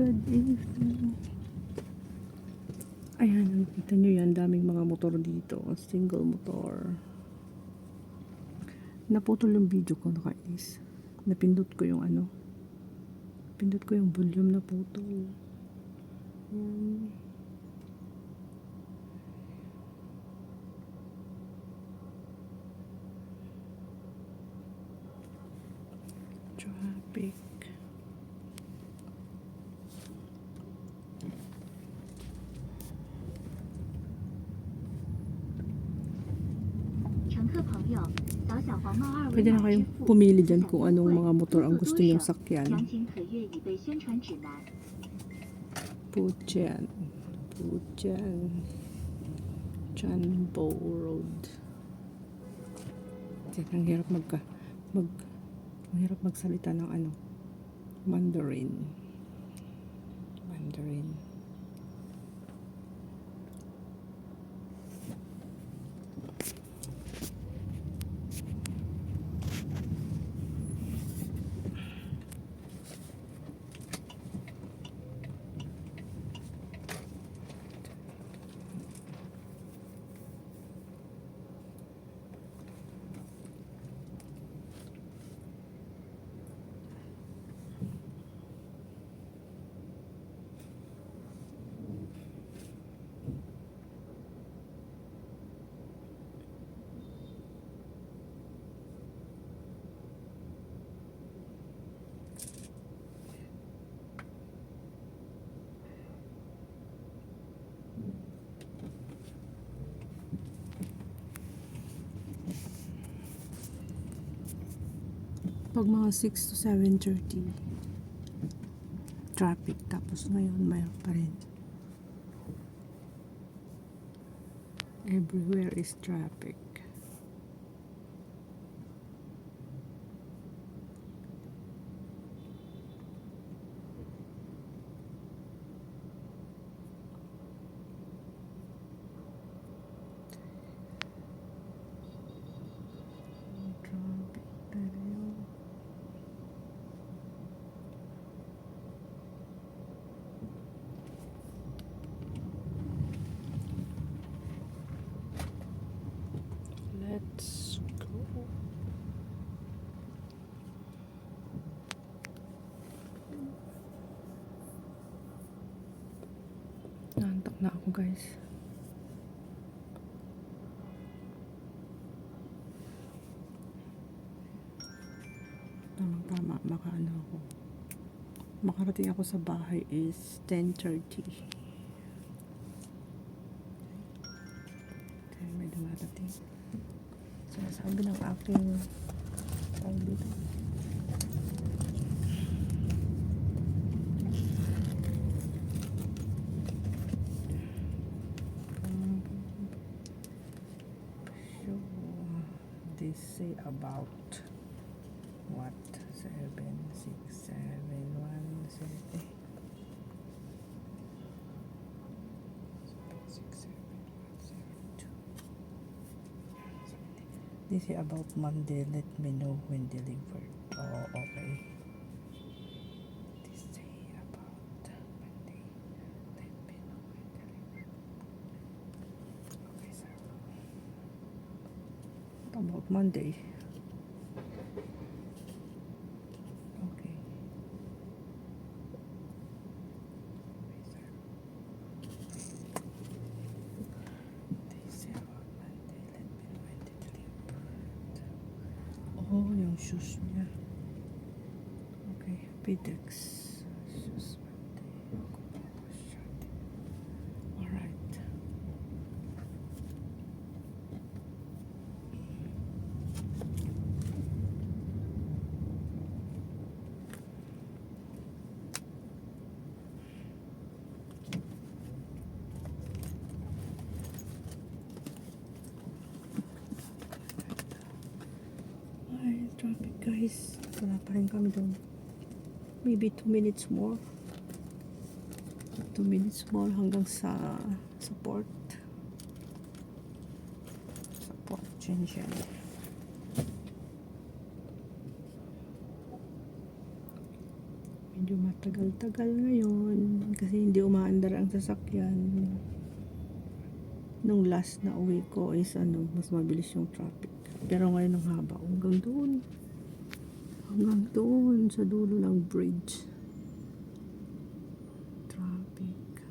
Good evening. Ayan, nakita nyo yan, daming mga motor dito. Single motor. Naputol yung video ko, nakainis. Napindot ko yung ano. Pindot ko yung volume na putol. Ayan. Traffic. Pwede na kayong pumili dyan kung anong mga motor ang gusto nyong sakyan. Puchen. Chanbo Road. Ang hirap mahirap magsalita ng ano, Mandarin. Pag mga 6 to 7:30 traffic, tapos ngayon mayroon pa rin. Everywhere is traffic. Let's go. Nantok na ako, guys. Tama, makaano ako. Makarating ako sa bahay is 10:30. May dumarating. So, sabi ng aking tawag dito. So, they say about what? 7, 6, 7, 1, 7, 8. This is about Monday. Let me know when delivered. Oh, okay. This is about Monday. Let me know when delivered. Okay, sir. What about Monday? Okay. Oh, yung shoes niya. Okay, Pitex. Shoes. Alright. Traffic, guys. Wala pa rin kami doon. Maybe 2 minutes more. 2 minutes more hanggang sa port. Sa port, Shenzhen. Medyo medyo matagal-tagal ngayon kasi hindi umaandar ang sasakyan. Nung last na uwi ko is mas mabilis yung traffic. Pero ngayon ang haba hanggang doon. Hanggang doon sa dulo ng bridge. Traffic.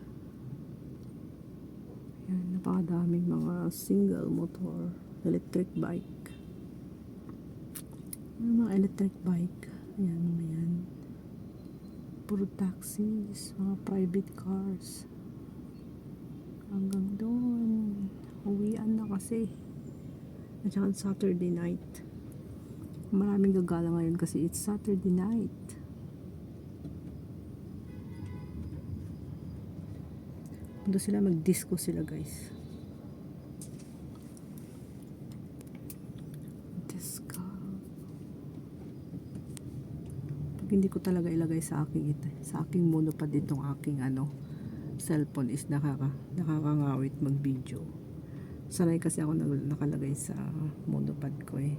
Yan, napakadaming mga single motor, electric bike. Mga electric bike. Ayan, mga yan. Puro taxis, mga private cars. Hanggang doon. Uwian na kasi. At saka Saturday night. Maraming gagala ngayon kasi it's Saturday night. Punta sila, mag-disco sila guys. Disco. Pag hindi ko talaga ilagay sa aking monopod itong aking cellphone is nakakangawit mag-video. Sanay kasi ako nakalagay sa monopod ko eh.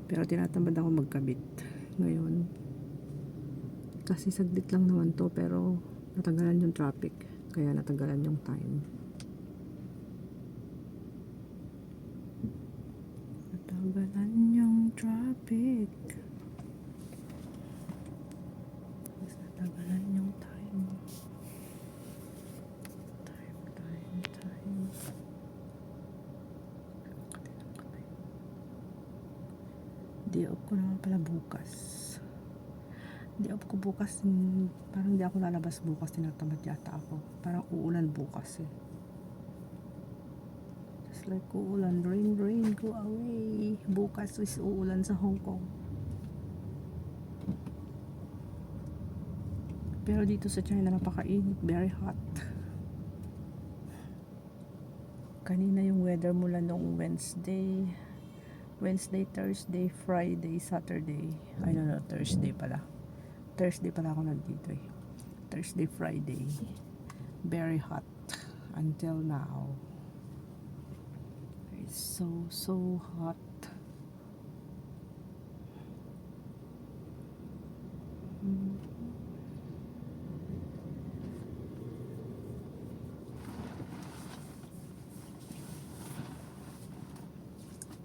Pero tinatamad ako magkabit ngayon. Kasi saglit lang naman to pero natanggalan yung traffic. Kaya natanggalan yung time. Natanggalan yung traffic. Natanggalan yung time. Day off ko naman pala bukas. Day off ko bukas. Parang di ako lalabas bukas. Tinatamad yata ako. Parang uulan bukas eh. Just like uulan. Rain, rain, go away. Bukas is uulan sa Hong Kong. Pero dito sa China napakainit. Very hot. Kanina yung weather mula noong Wednesday, Thursday, Friday, Saturday. I don't know, Thursday pala. Thursday pala ako nandito eh. Thursday, Friday. Very hot until now. It's so hot.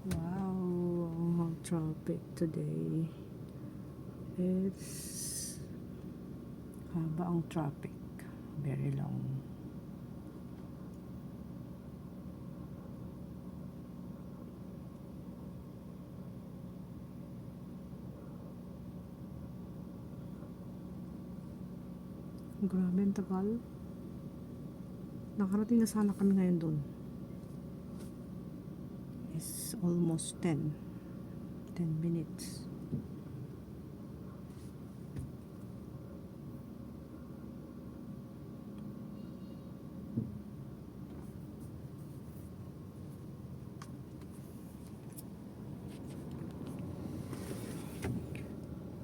Wow, traffic today. It's haba ang traffic. Very long. Grabe ang tagal. Nakarating na sana kami ngayon doon. It's almost 10 minutes.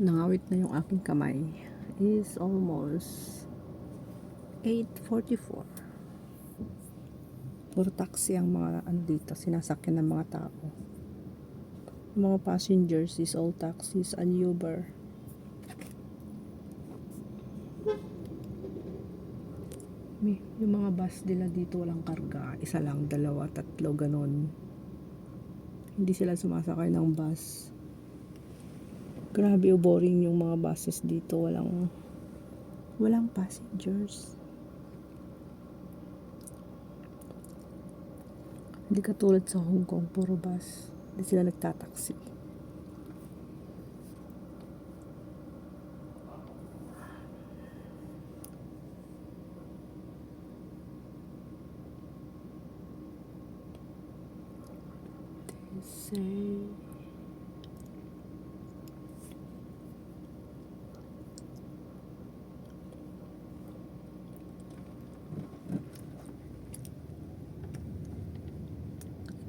Nangawit na yung aking kamay. Is almost 8:44. Puro taxi ang mga dito, sinasakyan ng mga tao. Mga passengers is all taxis and Uber. Yung mga bus nila dito walang karga. Isa lang, dalawa, tatlo, ganon. Hindi sila sumasakay ng bus. Grabe, boring yung mga buses dito. Walang passengers. Hindi katulad sa Hong Kong, puro bus. Hindi sila nagtataksi. They say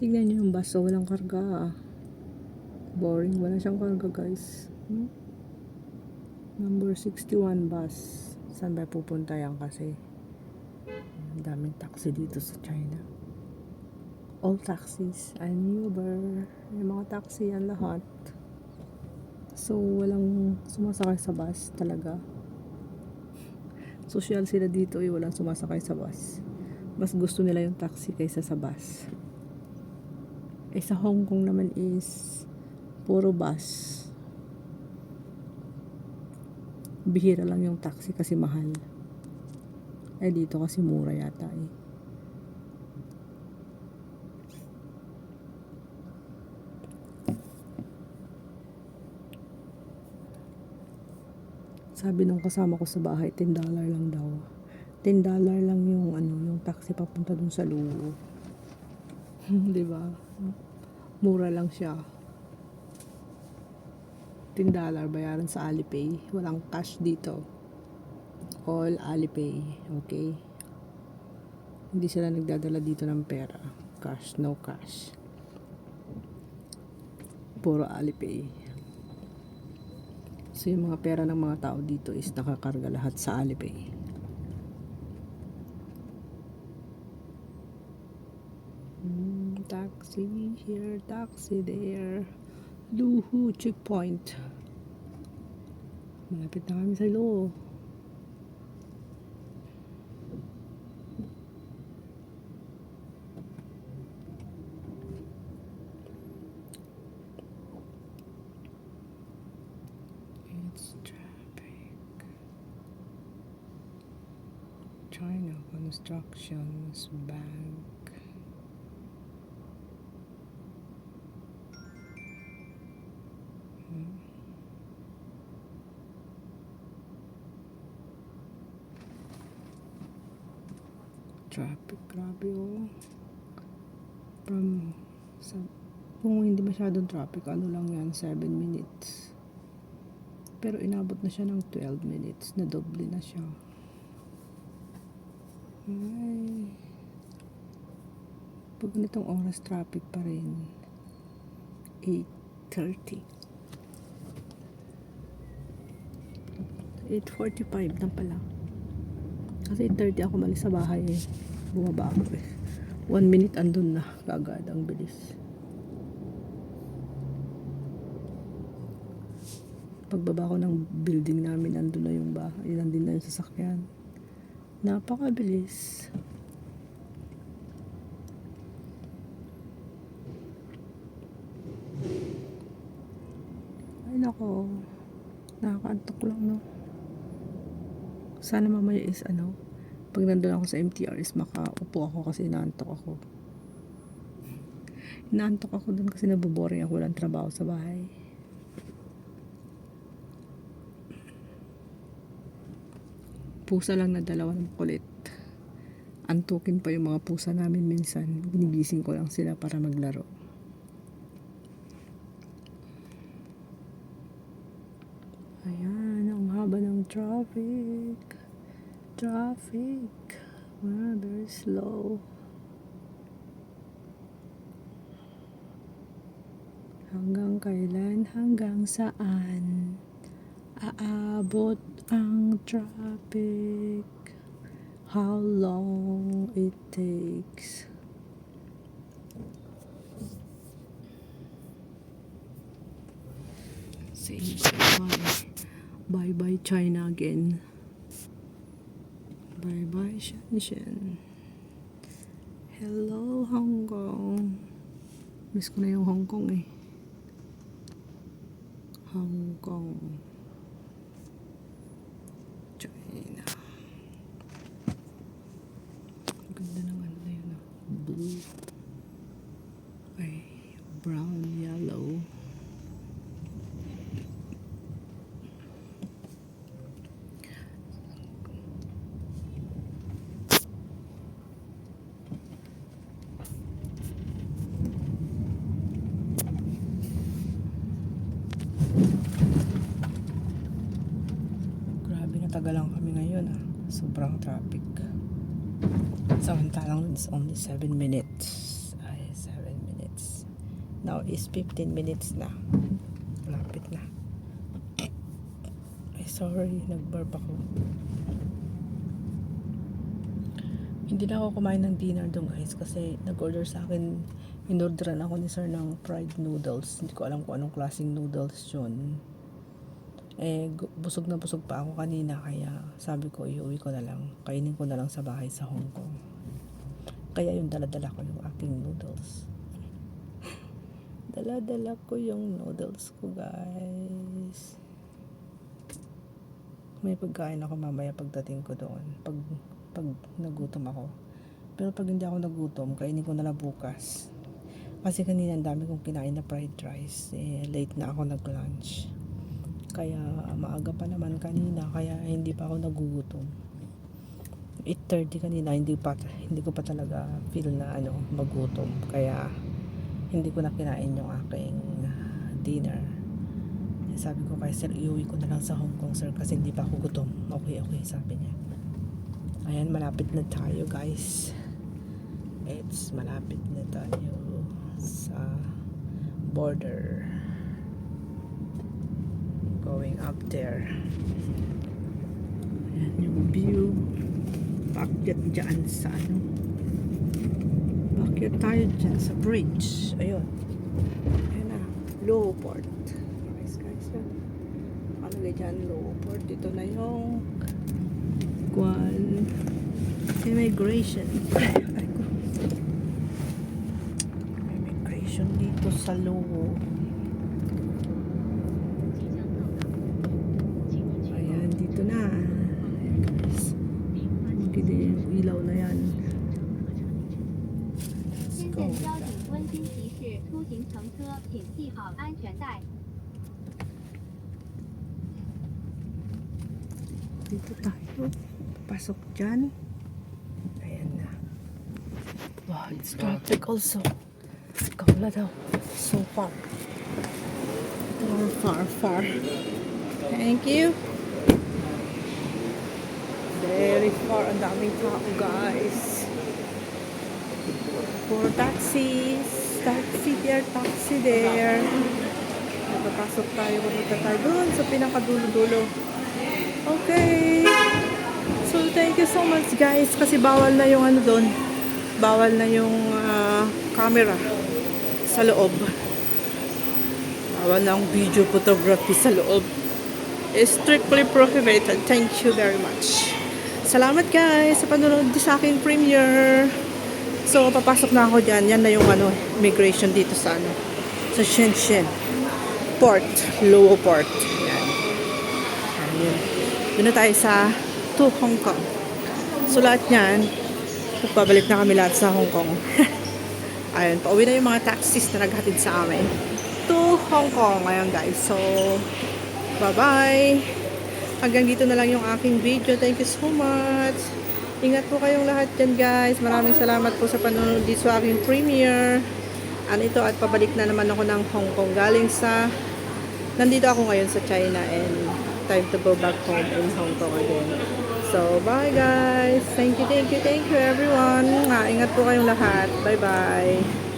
tignan nyo yung bus, so walang karga. Boring, wala siyang karga guys. Number 61 bus. Saan ba pupunta yan kasi? Ang daming taxi dito sa China. All taxis and Uber. Yung mga taxi yan lahat. So walang sumasakay sa bus talaga. Social sila dito eh, walang sumasakay sa bus. Mas gusto nila yung taxi kaysa sa bus. Eh sa Hong Kong naman is puro bus. Bihira lang yung taxi kasi mahal. Eh dito kasi mura yata eh. Sabi nung kasama ko sa bahay, $10 lang daw. $10 lang yung yung taxi papunta dun sa Luo. 'Di ba? Mura lang siya. $10 bayaran sa Alipay. Walang cash dito. All Alipay, okay? Hindi sila nagdadala dito ng pera. Cash, no cash. Puro Alipay. So yung mga pera ng mga tao dito is nakakarga lahat sa Alipay. Taxi here, taxi there. Luhu checkpoint. Malapit na kami sa Luhu. It's traffic. China Constructions Bank. Traffic, grabe oh. Kung hindi masyadong traffic, ano lang yan, 7 minutes. Pero inabot na siya ng 12 minutes, na doble na siya. Ay. Pag ganitong oras, traffic pa rin. 8:30. 8:45 na pala. Kasi 8:30 ako malis sa bahay eh. Bumaba ako eh. 1 minute andun na. Kagad, ang bilis. Pagbaba ko ng building namin, andun na yung bahay. Nandun na yung sasakyan. Napakabilis. Ay nako. Nakakaantok lang no. Sana mamaya is pag nandun ako sa MTR is makaupo ako kasi inaantok ako. Inaantok ako dun kasi naboboring ako, walang trabaho sa bahay. Pusa lang na dalawa ng kulit. Antukin pa yung mga pusa namin minsan. Ginigising ko lang sila para maglaro. Ayan, ang haba ng traffic. Very slow. Hanggang kailan, hanggang saan aabot ang traffic? How long it takes? Say bye-bye. Bye-bye China again. Bye-bye Shenzhen. Hello Hong Kong. Miss ko na yung Hong Kong eh. Hong Kong. China. Ang ganda ng na yun ah. Blue. Ay, brown, yellow. Tagal lang kami ngayon ah. Sobrang traffic. Samantalang it's only 7 minutes. Ay, 7 minutes. Now is 15 minutes na. Malapit na. Ay, sorry. Nag-burp ako. Hindi na ako kumain ng dinner doon guys kasi nag-order sa akin. In-orderan ako ni sir ng fried noodles. Hindi ko alam kung anong klaseng noodles yun. Busog na busog pa ako kanina, kaya sabi ko iuwi ko na lang, kainin ko na lang sa bahay sa Hong Kong. Kaya yung dala-dala ko yung aking noodles. Dala-dala ko yung noodles ko, guys. May pagkain ako mamaya pagdating ko doon, pag nagutom ako. Pero pag hindi ako nagutom, kainin ko na lang bukas. Kasi kanina ang dami kong kinain na fried rice. Late na ako nag-lunch. Kaya maaga pa naman kanina, kaya hindi pa ako nagugutom. 8:30 kanina, hindi ko pa talaga feel na magutom. Kaya hindi ko na kinain yung aking dinner. Sabi ko kay sir, iuwi ko na lang sa Hong Kong, sir, kasi hindi pa ako gutom. Okay, sabi niya. Ayan, malapit na tayo, guys. Malapit na tayo sa border. Going up there. Ayan yung view. Paakyat dyan sa paakyat tayo dyan sa bridge. Ayun. Ayan na. Low port. Guys. Nakalagay dyan, low port. Dito na yung immigration. Immigration dito sa low. Ayan, dito na. Ayan, guys. Magkita yung ilaw na yan. Let's go. 交警温馨提示：出行乘车请系好安全带。 Dito tayo. Pasok dyan. Ayan na. Wow, it's traffic also. Kaula daw. So far. Far. Thank you. Very far. Ang daming tao, guys. For taxis. Taxi there. Nagpapasok tayo. Pumunta tayo doon sa pinakadulo-dulo. Okay. So, thank you so much, guys. Kasi bawal na yung doon. Bawal na yung camera sa loob. Bawal na ang video photography sa loob. It's strictly prohibited. Thank you very much. Salamat, guys, sa panonood sa aking premiere. So, papasok na ako dyan. Yan na yung immigration dito sa sa Shenzhen Port. Low Port. Yan. Ayan. Doon na tayo to Hong Kong. So, lahat yan, pabalik na kami lahat sa Hong Kong. Ayun, pauwi na yung mga taxis na naghatid sa amin to Hong Kong. Ayun, guys. So, bye-bye. Hanggang dito na lang yung aking video. Thank you so much. Ingat po kayong lahat dyan, guys. Maraming salamat po sa panonood dito sa aking premiere. At pabalik na naman ako ng Hong Kong. Nandito ako ngayon sa China and time to go back home in Hong Kong again. So, bye, guys. Thank you everyone. Ingat po kayong lahat. Bye-bye.